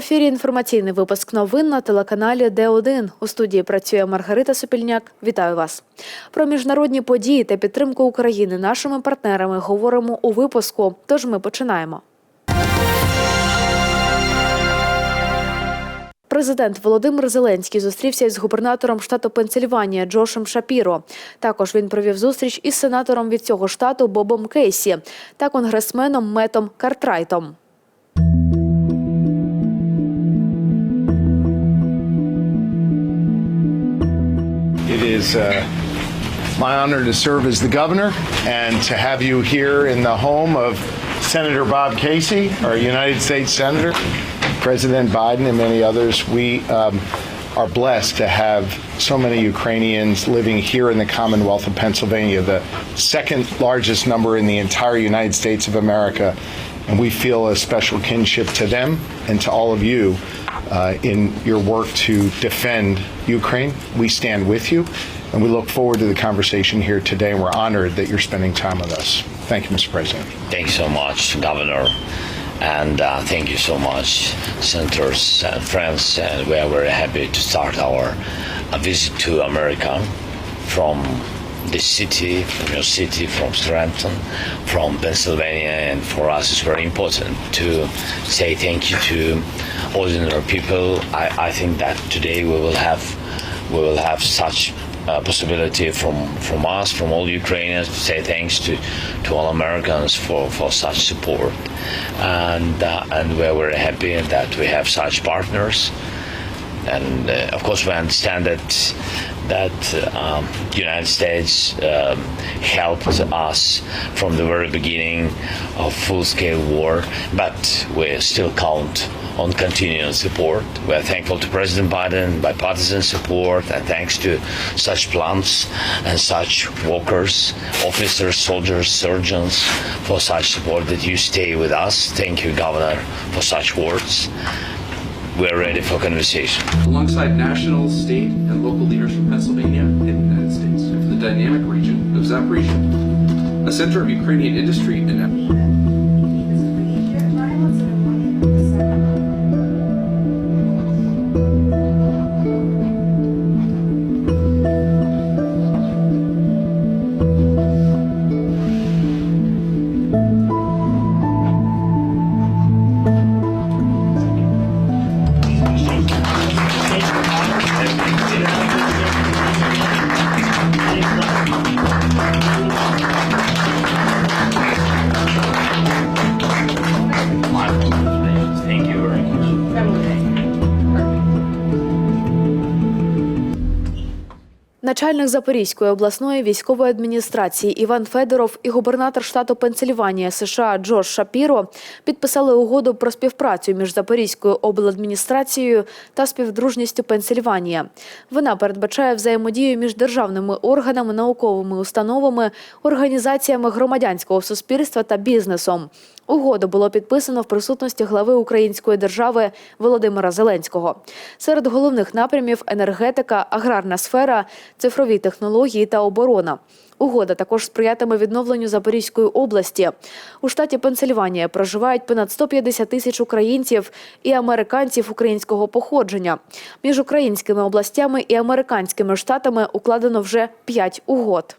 ефірі інформаційний випуск новин на телеканалі Д1. У студії працює Маргарита Сопільняк. Вітаю вас. Про міжнародні події та підтримку України нашими партнерами говоримо у випуску. Тож ми починаємо. Президент Володимир Зеленський зустрівся із губернатором штату Пенсильванія Джошем Шапіро. Також він провів зустріч із сенатором від цього штату Бобом Кейсі та конгресменом Метом Картрайтом. It is my honor to serve as the governor and to have you here in the home of Senator Bob Casey, our United States Senator, President Biden, and many others. We are blessed to have so many Ukrainians living here in the Commonwealth of Pennsylvania, the second largest number in the entire United States of America. And we feel a special kinship to them and to all of you in your work to defend Ukraine. We stand with you, and we look forward to the conversation here today, and we're honored that you're spending time with us. Thank you, Mr. President. Thank you so much, Governor, and thank you so much, senators and friends. And we are very happy to start our visit to America from the city, from your city, from Scranton, from Pennsylvania, and for us it's very important to say thank you to ordinary people. I think that today we will have such possibility from us, from all Ukrainians, to say thanks to all Americans for such support, and we're very happy that we have such partners. And of course, we understand that the United States helped us from the very beginning of full-scale war, but we still count on continuing support. We are thankful to President Biden, bipartisan support, and thanks to such plants and such workers, officers, soldiers, surgeons, for such support that you stay with us. Thank you, Governor, for such words. We're ready for conversation. Alongside national, state, and local leaders from Pennsylvania and the United States, for the dynamic region of Zaporizhzhia, a center of Ukrainian industry and Начальник Запорізької обласної військової адміністрації Іван Федоров і губернатор штату Пенсильванія США Джош Шапіро підписали угоду про співпрацю між Запорізькою обладміністрацією та співдружністю Пенсильванія. Вона передбачає взаємодію між державними органами, науковими установами, організаціями громадянського суспільства та бізнесом. Угоду було підписано в присутності глави української держави Володимира Зеленського. Серед головних напрямів – енергетика, аграрна сфера, цифрові технології та оборона. Угода також сприятиме відновленню Запорізької області. У штаті Пенсильванія проживають понад 150 тисяч українців і американців українського походження. Між українськими областями і американськими штатами укладено вже 5 угод.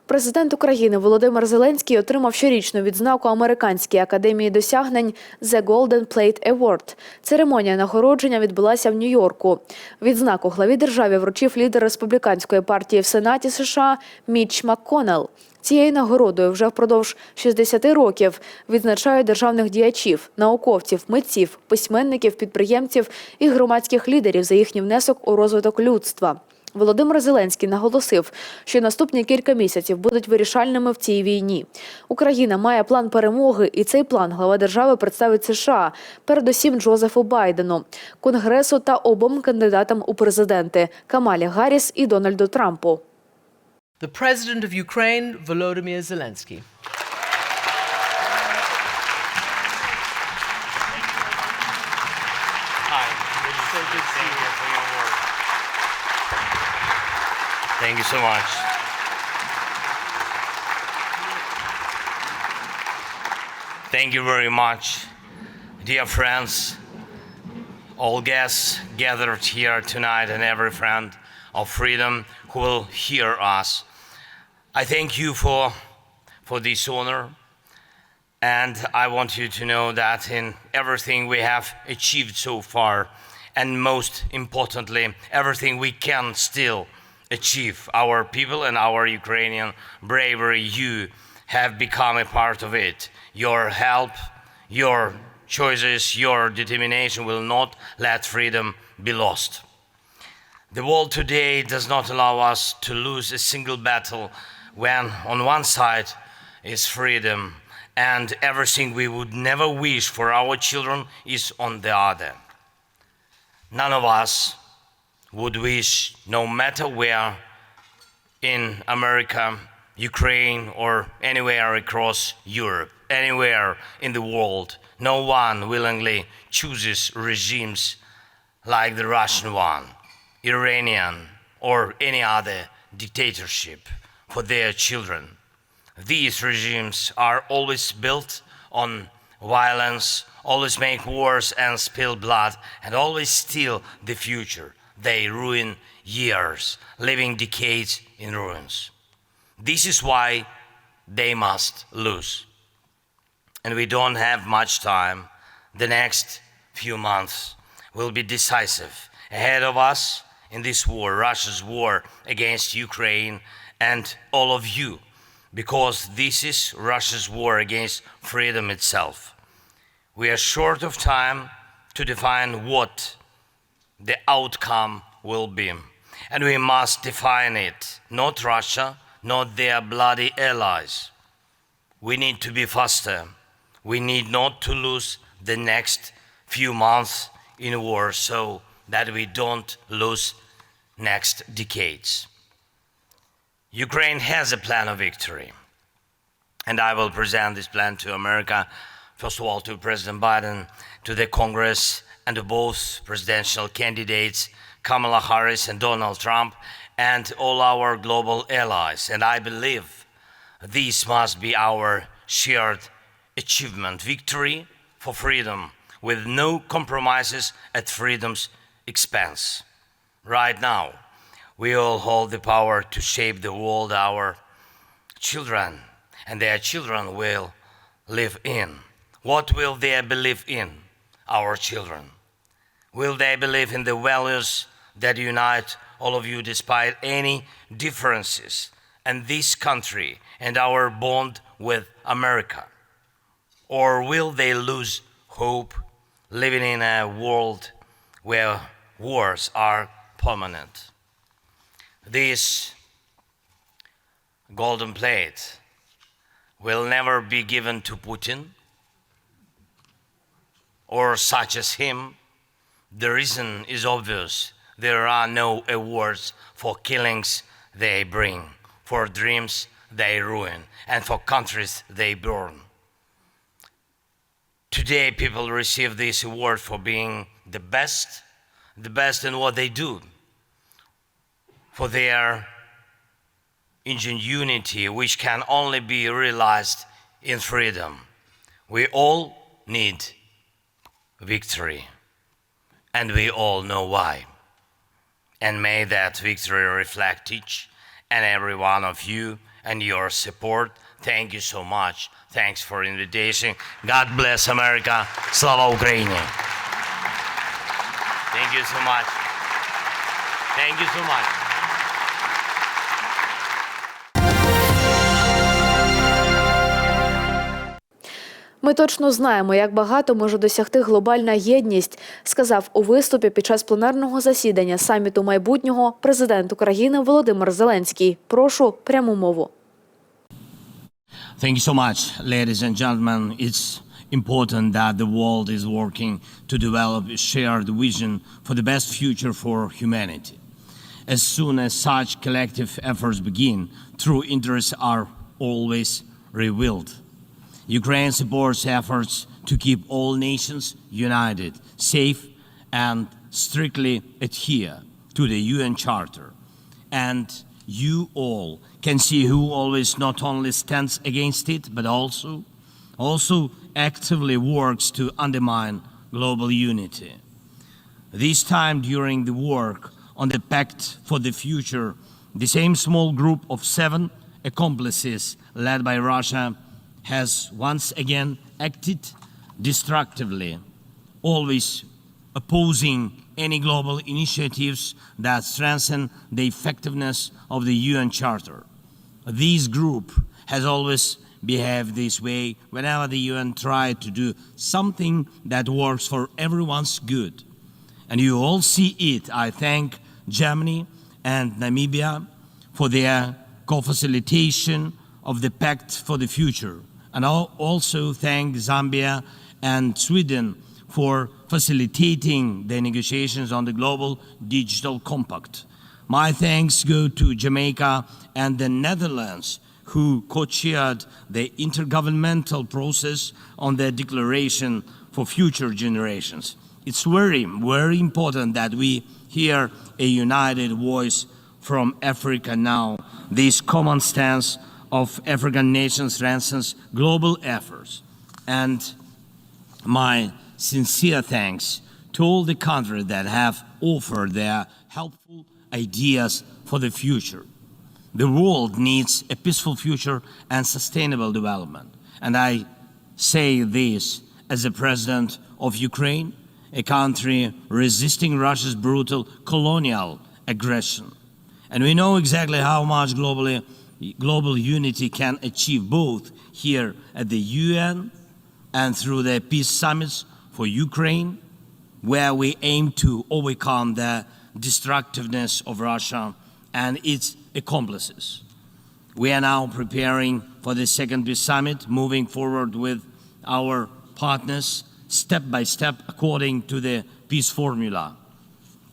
Президент України Володимир Зеленський отримав щорічну відзнаку Американської академії досягнень «The Golden Plate Award». Церемонія нагородження відбулася в Нью-Йорку. Відзнаку главі держави вручив лідер республіканської партії в Сенаті США Мітч МакКоннелл. Цією нагородою вже впродовж 60 років відзначають державних діячів, науковців, митців, письменників, підприємців і громадських лідерів за їхній внесок у розвиток людства. Володимир Зеленський наголосив, що наступні кілька місяців будуть вирішальними в цій війні. Україна має план перемоги, і цей план глава держави представить США, передусім Джозефу Байдену, Конгресу та обом кандидатам у президенти – Камалі Гарріс і Дональду Трампу. The President of Ukraine, Volodymyr Zelensky. Hi, it's so good to see you for your work. Thank you so much. Thank you very much, dear friends, all guests gathered here tonight, and every friend of freedom who will hear us. I thank you for this honor, and I want you to know that in everything we have achieved so far, and most importantly, everything we can still achieve, our people and our Ukrainian bravery, you have become a part of it. Your help, your choices, your determination will not let freedom be lost. The world today does not allow us to lose a single battle when on one side is freedom and everything we would never wish for our children is on the other. None of us would wish, no matter where, in America, Ukraine, or anywhere across Europe, anywhere in the world, no one willingly chooses regimes like the Russian one, Iranian, or any other dictatorship for their children. These regimes are always built on violence, always make wars and spill blood, and always steal the future. They ruin years, leaving decades in ruins. This is why they must lose. And we don't have much time. The next few months will be decisive ahead of us in this war, Russia's war against Ukraine and all of you, because this is Russia's war against freedom itself. We are short of time to define what the outcome will be, and we must define it, not Russia, not their bloody allies. We need to be faster. We need not to lose the next few months in war so that we don't lose next decades. Ukraine has a plan of victory, and I will present this plan to America, first of all to President Biden, to the Congress, and to both presidential candidates, Kamala Harris and Donald Trump, and all our global allies. And I believe this must be our shared achievement, victory for freedom, with no compromises at freedom's expense. Right now, we all hold the power to shape the world our children and their children will live in. What will they believe in, our children? Will they believe in the values that unite all of you despite any differences in this country and our bond with America? Or will they lose hope living in a world where wars are permanent? This golden plate will never be given to Putin or such as him. The reason is obvious. There are no awards for killings they bring, for dreams they ruin, and for countries they burn. Today, people receive this award for being the best in what they do, for their ingenuity, which can only be realized in freedom. We all need victory, and we all know why. And may that victory reflect each and every one of you and your support. Thank you so much. Thanks for invitation. God bless America. Slava Ukraini. Thank you so much. Thank you so much. Ми точно знаємо, як багато може досягти глобальна єдність, сказав у виступі під час пленарного засідання саміту майбутнього президент України Володимир Зеленський. Прошу пряму мову. Thank you so much, ladies and gentlemen. It's important that the world is working to develop a shared vision for the best future for humanity. As soon as such collective efforts begin, true interests are always revealed. Ukraine supports efforts to keep all nations united, safe, and strictly adhere to the UN Charter. And you all can see who always not only stands against it, but also actively works to undermine global unity. This time during the work on the Pact for the Future, the same small group of 7 accomplices led by Russia has once again acted destructively, always opposing any global initiatives that strengthen the effectiveness of the UN Charter. This group has always behaved this way whenever the UN tried to do something that works for everyone's good. And you all see it. I thank Germany and Namibia for their co-facilitation of the Pact for the Future. And I'll also thank Zambia and Sweden for facilitating the negotiations on the Global Digital Compact. My thanks go to Jamaica and the Netherlands, who co-chaired the intergovernmental process on the Declaration for Future Generations. It's very, very important that we hear a united voice from Africa now. This common stance of African nations strengthens global efforts. And my sincere thanks to all the countries that have offered their helpful ideas for the future. The world needs a peaceful future and sustainable development. And I say this as the president of Ukraine, a country resisting Russia's brutal colonial aggression. And we know exactly how much global unity can achieve both here at the UN and through the peace summits for Ukraine, where we aim to overcome the destructiveness of Russia and its accomplices. We are now preparing for the second peace summit, moving forward with our partners step by step according to the peace formula.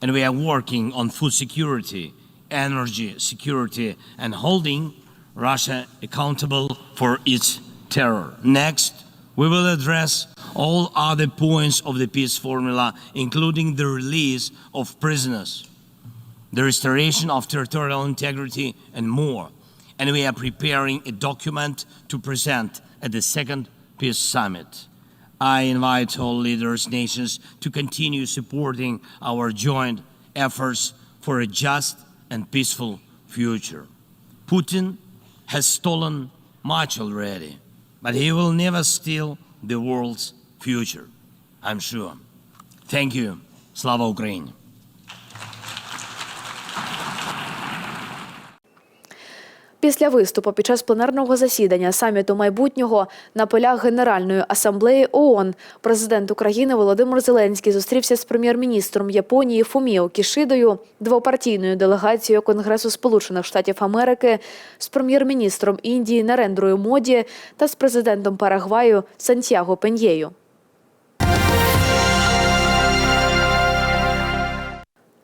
And we are working on food security, energy security, and holding Russia accountable for its terror. Next, we will address all other points of the peace formula, including the release of prisoners, the restoration of territorial integrity, and more. And we are preparing a document to present at the second peace summit. I invite all leaders, nations to continue supporting our joint efforts for a just and peaceful future. Putin has stolen much already, but he will never steal the world's future, I'm sure. Thank you. Slava Ukraini! Після виступу під час пленарного засідання саміту майбутнього на полях Генеральної асамблеї ООН президент України Володимир Зеленський зустрівся з прем'єр-міністром Японії Фуміо Кішидою, двопартійною делегацією Конгресу Сполучених Штатів Америки, з прем'єр-міністром Індії Нарендрою Моді та з президентом Парагваю Сантьяго Пеньєю.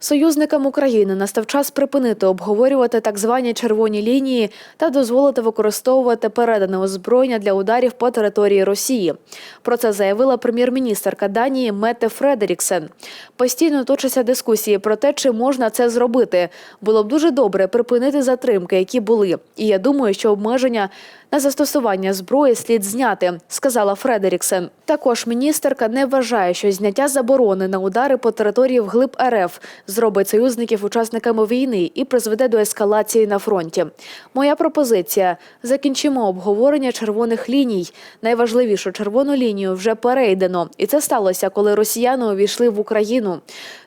Союзникам України настав час припинити обговорювати так звані червоні лінії та дозволити використовувати передане озброєння для ударів по території Росії. Про це заявила прем'єр-міністерка Данії Метте Фредеріксен. Постійно точаться дискусії про те, чи можна це зробити. Було б дуже добре припинити затримки, які були. І я думаю, що обмеження на застосування зброї слід зняти, сказала Фредеріксен. Також міністерка не вважає, що зняття заборони на удари по території вглиб РФ зробить союзників учасниками війни і призведе до ескалації на фронті. Моя пропозиція – закінчимо обговорення червоних ліній. Найважливішу червону лінію вже перейдено. І це сталося, коли росіяни увійшли в Україну.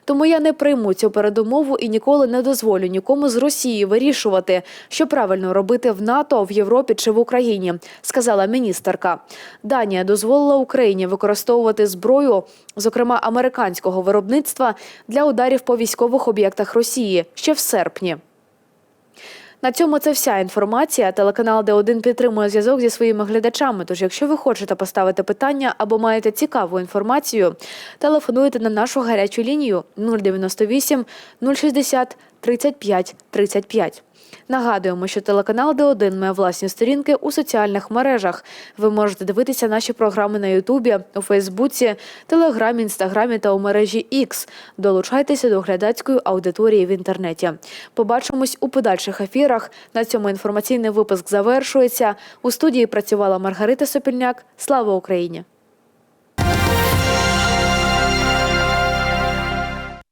Тому я не прийму цю передумову і ніколи не дозволю нікому з Росії вирішувати, що правильно робити в НАТО, в Європі чи в Україні, сказала міністерка. Данія дозволила Україні використовувати зброю, зокрема американського виробництва, для ударів по військових об'єктах Росії ще в серпні. На цьому це вся інформація. Телеканал Д1 підтримує зв'язок зі своїми глядачами. Тож, якщо ви хочете поставити питання або маєте цікаву інформацію, телефонуйте на нашу гарячу лінію 098 060 35 35. Нагадуємо, що телеканал Д1 має власні сторінки у соціальних мережах. Ви можете дивитися наші програми на Ютубі, у Фейсбуці, Телеграмі, Інстаграмі та у мережі X. Долучайтеся до глядацької аудиторії в інтернеті. Побачимось у подальших ефірах. На цьому інформаційний випуск завершується. У студії працювала Маргарита Сопільняк. Слава Україні!